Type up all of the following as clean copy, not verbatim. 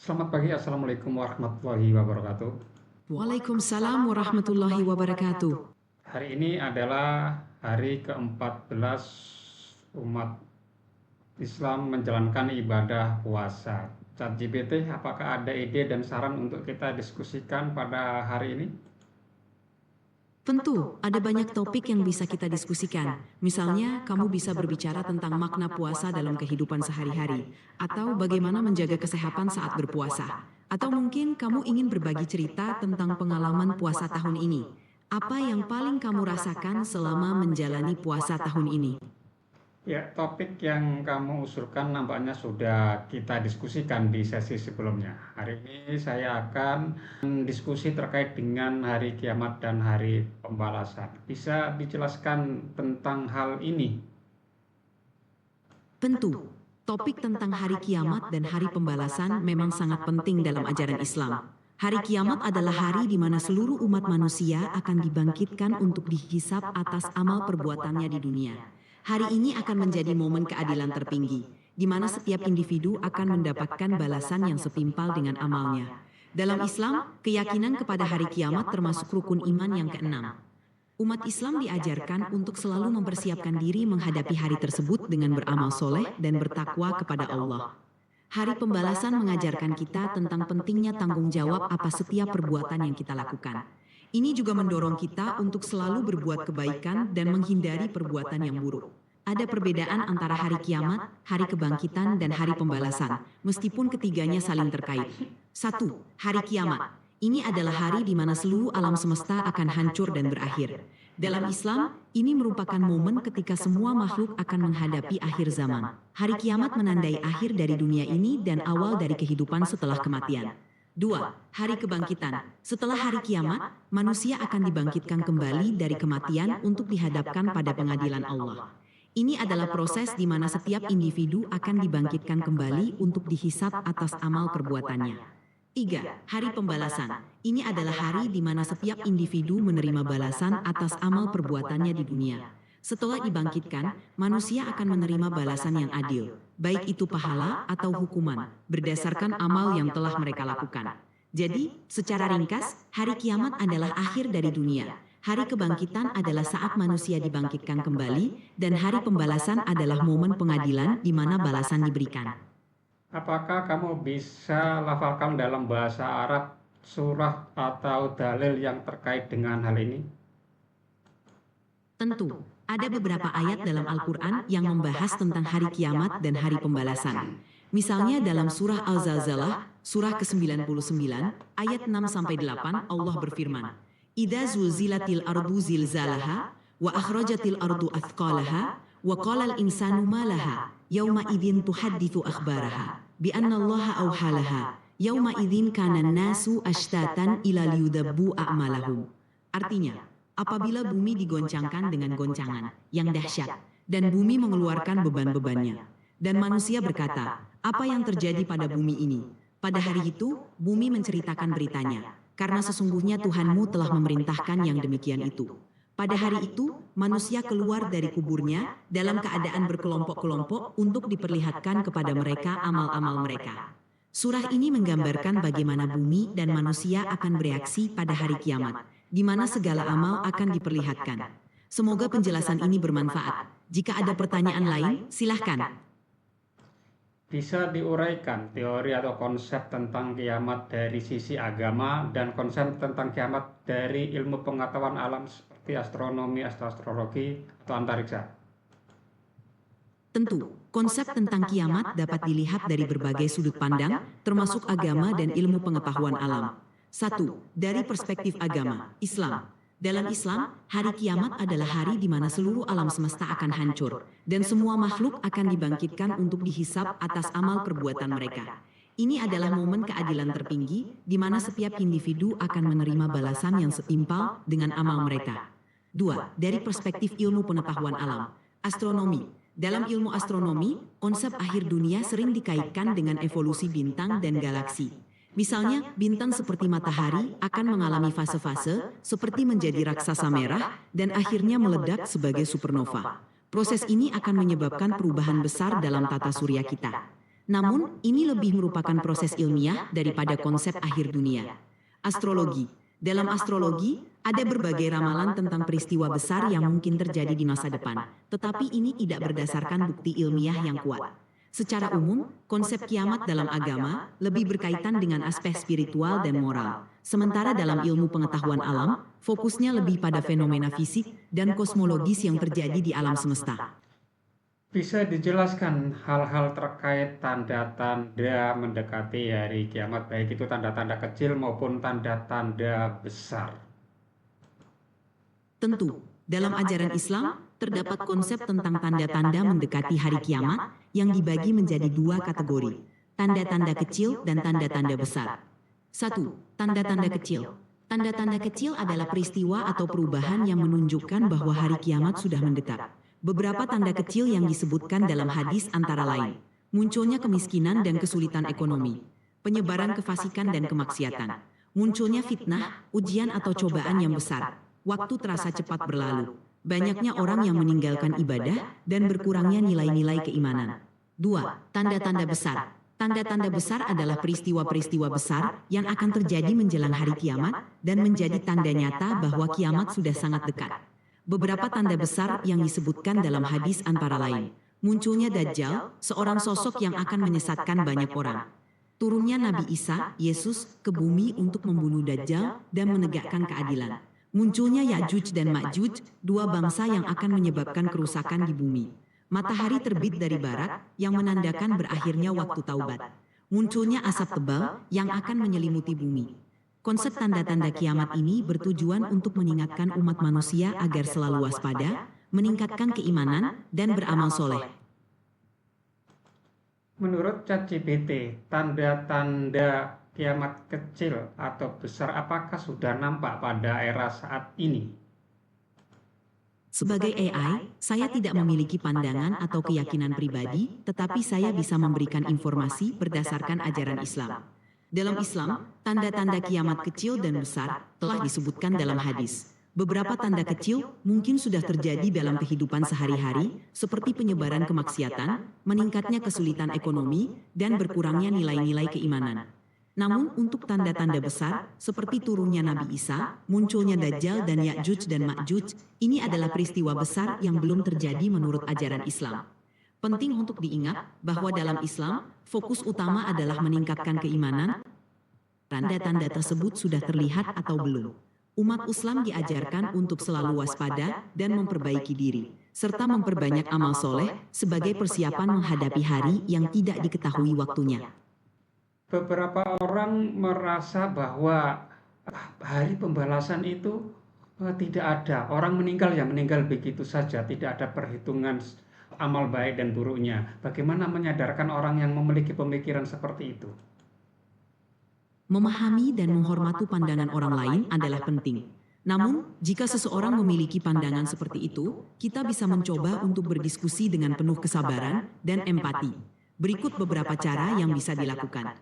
Selamat pagi, Assalamualaikum warahmatullahi wabarakatuh. Waalaikumsalam warahmatullahi wabarakatuh. Hari ini adalah hari ke-14 umat Islam menjalankan ibadah puasa. ChatGPT, apakah ada ide dan saran untuk kita diskusikan pada hari ini? Tentu, ada banyak topik yang bisa kita diskusikan. Misalnya, kamu bisa berbicara tentang makna puasa dalam kehidupan sehari-hari, atau bagaimana menjaga kesehatan saat berpuasa. Atau mungkin kamu ingin berbagi cerita tentang pengalaman puasa tahun ini. Apa yang paling kamu rasakan selama menjalani puasa tahun ini? Ya, topik yang kamu usulkan nampaknya sudah kita diskusikan di sesi sebelumnya. Hari ini saya akan diskusi terkait dengan hari kiamat dan hari pembalasan. Bisa dijelaskan tentang hal ini? Tentu, topik tentang hari kiamat dan hari pembalasan memang sangat penting dalam ajaran Islam. Hari kiamat adalah hari di mana seluruh umat manusia akan dibangkitkan untuk dihisab atas amal perbuatannya di dunia. Hari ini akan menjadi momen keadilan tertinggi, di mana setiap individu akan mendapatkan balasan yang setimpal dengan amalnya. Dalam Islam, keyakinan kepada hari kiamat termasuk rukun iman yang keenam. Umat Islam diajarkan untuk selalu mempersiapkan diri menghadapi hari tersebut dengan beramal soleh dan bertakwa kepada Allah. Hari pembalasan mengajarkan kita tentang pentingnya tanggung jawab atas setiap perbuatan yang kita lakukan. Ini juga mendorong kita untuk selalu berbuat kebaikan dan menghindari perbuatan yang buruk. Ada perbedaan antara hari kiamat, hari kebangkitan, dan hari pembalasan, meskipun ketiganya saling terkait. 1. Hari kiamat. Ini adalah hari di mana seluruh alam semesta akan hancur dan berakhir. Dalam Islam, ini merupakan momen ketika semua makhluk akan menghadapi akhir zaman. Hari kiamat menandai akhir dari dunia ini dan awal dari kehidupan setelah kematian. 2. Hari kebangkitan. Setelah hari kiamat, manusia akan dibangkitkan kembali dari kematian untuk dihadapkan pada pengadilan Allah. Ini adalah proses di mana setiap individu akan dibangkitkan kembali untuk dihisab atas amal perbuatannya. 3. Hari pembalasan. Ini adalah hari di mana setiap individu menerima balasan atas amal perbuatannya di dunia. Setelah dibangkitkan, manusia akan menerima balasan yang adil, baik itu pahala atau hukuman, berdasarkan amal yang telah mereka lakukan. Jadi, secara ringkas, hari kiamat adalah akhir dari dunia. Hari kebangkitan adalah saat manusia dibangkitkan kembali, dan hari pembalasan adalah momen pengadilan di mana balasan diberikan. Apakah kamu bisa lafalkan dalam bahasa Arab surah atau dalil yang terkait dengan hal ini? Tentu, ada beberapa ayat dalam Al-Quran yang membahas tentang hari kiamat dan hari pembalasan. Misalnya dalam surah Al-Zalzalah, surah ke-99, ayat 6-8, Allah berfirman, "Idza zulzilatil ardu zilzalaha, wa akhrajatil ardu athqalaha, wa qalal insanu ma laha, yauma idzin tuhadditsu akhbaraha, bi annallaha auhalaha, yauma idzin kana nasu ashtatan ila liyudabbu a'malahum." Artinya, apabila bumi digoncangkan dengan goncangan yang dahsyat, dan bumi mengeluarkan beban-bebannya, dan manusia berkata, apa yang terjadi pada bumi ini? Pada hari itu, bumi menceritakan beritanya, karena sesungguhnya Tuhanmu telah memerintahkan yang demikian itu. Pada hari itu, manusia keluar dari kuburnya dalam keadaan berkelompok-kelompok untuk diperlihatkan kepada mereka amal-amal mereka. Surah ini menggambarkan bagaimana bumi dan manusia akan bereaksi pada hari kiamat, di mana segala amal akan diperlihatkan. Semoga penjelasan ini bermanfaat. Jika ada pertanyaan lain, silahkan. Bisa diuraikan teori atau konsep tentang kiamat dari sisi agama dan konsep tentang kiamat dari ilmu pengetahuan alam seperti astronomi, astrologi, atau antariksa? Tentu, konsep tentang kiamat dapat dilihat dari berbagai sudut pandang, termasuk agama dan ilmu pengetahuan alam. 1. Dari perspektif agama, Islam. Dalam Islam, hari kiamat adalah hari di mana seluruh alam semesta akan hancur, dan semua makhluk akan dibangkitkan untuk dihisab atas amal perbuatan mereka. Ini adalah momen keadilan tertinggi, di mana setiap individu akan menerima balasan yang setimpal dengan amal mereka. 2. Dari perspektif ilmu pengetahuan alam, astronomi. Dalam ilmu astronomi, konsep akhir dunia sering dikaitkan dengan evolusi bintang dan galaksi. Misalnya, bintang seperti matahari akan mengalami fase-fase seperti menjadi raksasa merah dan akhirnya meledak sebagai supernova. Proses ini akan menyebabkan perubahan besar dalam tata surya kita. Namun, ini lebih merupakan proses ilmiah daripada konsep akhir dunia. Astrologi. Dalam astrologi, ada berbagai ramalan tentang peristiwa besar yang mungkin terjadi di masa depan, tetapi ini tidak berdasarkan bukti ilmiah yang kuat. Secara umum, konsep kiamat dalam agama lebih berkaitan dengan aspek spiritual dan moral. Sementara dalam ilmu pengetahuan alam, fokusnya lebih pada fenomena fisik dan kosmologis yang terjadi di alam semesta. Bisa dijelaskan hal-hal terkait tanda-tanda mendekati hari kiamat, baik itu tanda-tanda kecil maupun tanda-tanda besar? Tentu, dalam ajaran Islam, terdapat konsep tentang tanda-tanda mendekati hari kiamat yang dibagi menjadi dua kategori, tanda-tanda kecil dan tanda-tanda besar. 1. Tanda-tanda kecil. Tanda-tanda kecil adalah peristiwa atau perubahan yang menunjukkan bahwa hari kiamat sudah mendekat. Beberapa tanda kecil yang disebutkan dalam hadis antara lain, munculnya kemiskinan dan kesulitan ekonomi, penyebaran kefasikan dan kemaksiatan, munculnya fitnah, ujian atau cobaan yang besar, waktu terasa cepat berlalu, banyaknya orang yang meninggalkan ibadah, dan berkurangnya nilai-nilai keimanan. 2. Tanda-tanda besar. Tanda-tanda besar adalah peristiwa-peristiwa besar yang akan terjadi menjelang hari kiamat dan menjadi tanda nyata bahwa kiamat sudah sangat dekat. Beberapa tanda besar yang disebutkan dalam hadis antara lain, munculnya Dajjal, seorang sosok yang akan menyesatkan banyak orang. Turunnya Nabi Isa, Yesus, ke bumi untuk membunuh Dajjal dan menegakkan keadilan. Munculnya Ya'juj dan Ma'juj, dua bangsa yang akan menyebabkan kerusakan di bumi. Matahari terbit dari barat yang menandakan berakhirnya waktu taubat. Munculnya asap tebal yang akan menyelimuti bumi. Konsep tanda-tanda kiamat ini bertujuan untuk mengingatkan umat manusia agar selalu waspada, meningkatkan keimanan, dan beramal soleh. Menurut ChatGPT, tanda-tanda kiamat kecil atau besar apakah sudah nampak pada era saat ini? Sebagai AI, saya tidak memiliki pandangan atau keyakinan pribadi, tetapi saya bisa memberikan informasi berdasarkan ajaran Islam. Dalam Islam, tanda-tanda kiamat kecil dan besar telah disebutkan dalam hadis. Beberapa tanda kecil mungkin sudah terjadi dalam kehidupan sehari-hari, seperti penyebaran kemaksiatan, meningkatnya kesulitan ekonomi, dan berkurangnya nilai-nilai keimanan. Namun untuk tanda-tanda besar, seperti turunnya Nabi Isa, munculnya Dajjal dan Ya'juj dan Ma'juj, ini adalah peristiwa besar yang belum terjadi menurut ajaran Islam. Penting untuk diingat bahwa dalam Islam, fokus utama adalah meningkatkan keimanan. Tanda-tanda tersebut sudah terlihat atau belum. Umat Islam diajarkan untuk selalu waspada dan memperbaiki diri, serta memperbanyak amal soleh sebagai persiapan menghadapi hari yang tidak diketahui waktunya. Beberapa orang merasa bahwa hari pembalasan itu tidak ada. Orang meninggal ya meninggal begitu saja, tidak ada perhitungan amal baik dan buruknya. Bagaimana menyadarkan orang yang memiliki pemikiran seperti itu? Memahami dan menghormati pandangan orang lain adalah penting. Namun, jika seseorang memiliki pandangan seperti itu, kita bisa mencoba untuk berdiskusi dengan penuh kesabaran dan empati. Berikut beberapa cara yang bisa dilakukan.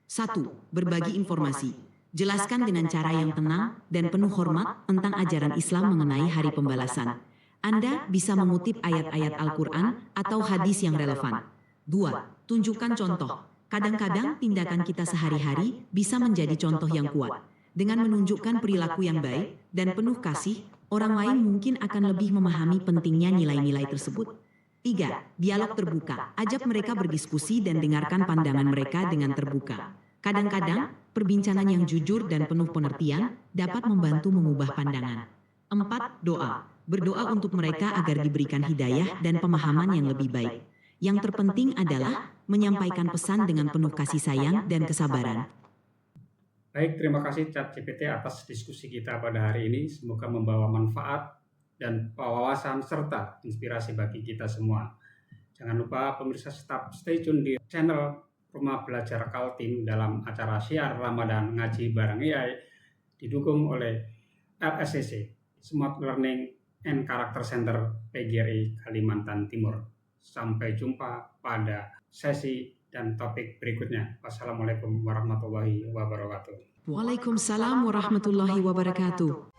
1. Berbagi informasi. Jelaskan dengan cara yang tenang dan penuh hormat tentang ajaran Islam mengenai hari pembalasan. Anda bisa mengutip ayat-ayat Al-Quran atau hadis yang relevan. 2. Tunjukkan contoh. Kadang-kadang tindakan kita sehari-hari bisa menjadi contoh yang kuat. Dengan menunjukkan perilaku yang baik dan penuh kasih, orang lain mungkin akan lebih memahami pentingnya nilai-nilai tersebut. 3. Dialog terbuka. Ajak mereka berdiskusi dan dengarkan pandangan mereka dengan terbuka. Kadang-kadang, perbincangan yang jujur dan penuh pengertian dapat membantu mengubah pandangan. 4. Doa. Berdoa untuk mereka agar diberikan hidayah dan pemahaman yang lebih baik. Yang terpenting adalah menyampaikan pesan dengan penuh kasih sayang dan kesabaran. Baik, terima kasih ChatGPT atas diskusi kita pada hari ini. Semoga membawa manfaat dan wawasan serta inspirasi bagi kita semua. Jangan lupa pemirsa tetap stay tune di channel Rumah Belajar Kaltim dalam acara Syiar Ramadan Ngaji Bareng AI didukung oleh LSCC, Smart Learning and Character Center PGRI Kalimantan Timur. Sampai jumpa pada sesi dan topik berikutnya. Wassalamualaikum warahmatullahi wabarakatuh. Waalaikumsalam warahmatullahi wabarakatuh.